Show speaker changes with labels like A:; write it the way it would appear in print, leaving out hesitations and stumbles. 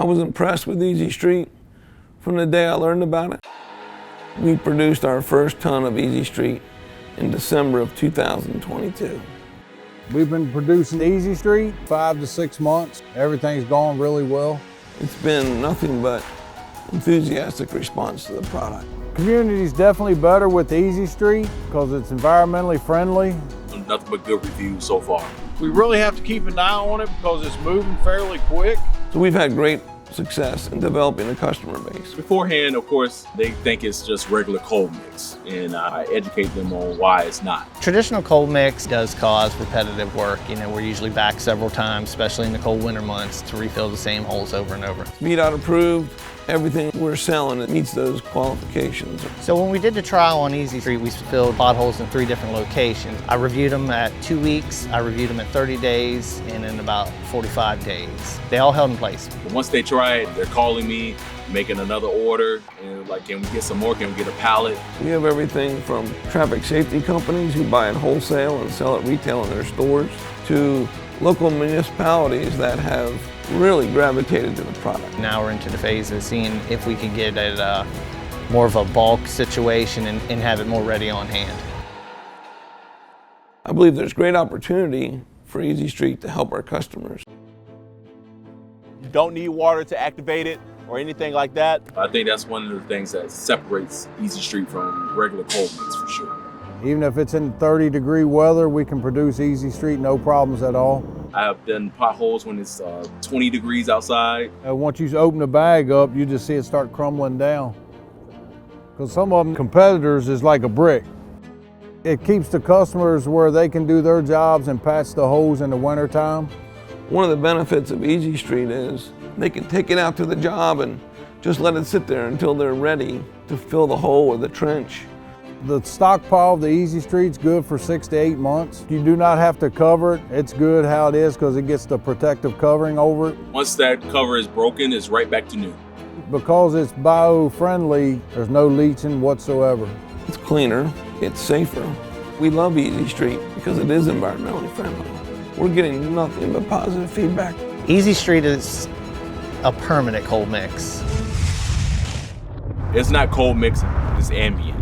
A: was impressed with Easy Street from the day I learned about it. We produced our first ton of Easy Street in December of 2022.
B: We've been producing Easy Street 5 to 6 months. Everything's gone really well.
A: It's been nothing but enthusiastic response to the product.
B: Community's definitely better with Easy Street because it's environmentally friendly.
C: Nothing but good reviews so far.
D: We really have to keep an eye on it because it's moving fairly quick.
A: So we've had great success in developing a customer base.
C: Beforehand, of course, they think it's just regular cold mix, and I educate them on why it's not.
E: Traditional cold mix does cause repetitive work. We're usually back several times, especially in the cold winter months, to refill the same holes over and over.
A: VDOT approved. Everything we're selling that meets those qualifications.
E: So when we did the trial on Easy Street, we filled potholes in 3 different locations. I reviewed them at 2 weeks, I reviewed them at 30 days, and in about 45 days. They all held in place.
C: Once they try it, they're calling me, making another order, and like, can we get some more? Can we get a pallet?
A: We have everything from traffic safety companies who buy it wholesale and sell it retail in their stores, to local municipalities that have really gravitated to the product.
E: Now we're into the phase of seeing if we can get it more of a bulk situation and have it more ready on hand.
A: I believe there's great opportunity for Easy Street to help our customers.
D: You don't need water to activate it or anything like that.
C: I think that's one of the things that separates Easy Street from regular cold mix for sure.
B: Even if it's in 30-degree weather, we can produce Easy Street, no problems at all.
C: I have done potholes when it's 20 degrees outside.
B: Once you open the bag up, you just see it start crumbling down. Because some of them competitors is like a brick. It keeps the customers where they can do their jobs and patch the holes in the wintertime.
A: One of the benefits of Easy Street is they can take it out to the job and just let it sit there until they're ready to fill the hole or the trench.
B: The stockpile of the Easy Street's good for 6 to 8 months. You do not have to cover it. It's good how it is because it gets the protective covering over it.
C: Once that cover is broken, it's right back to new.
B: Because it's bio-friendly, there's no leaching whatsoever.
A: It's cleaner, it's safer. We love Easy Street because it is environmentally friendly. We're getting nothing but positive feedback.
E: Easy Street is a permanent cold mix.
C: It's not cold mixing, it's ambient.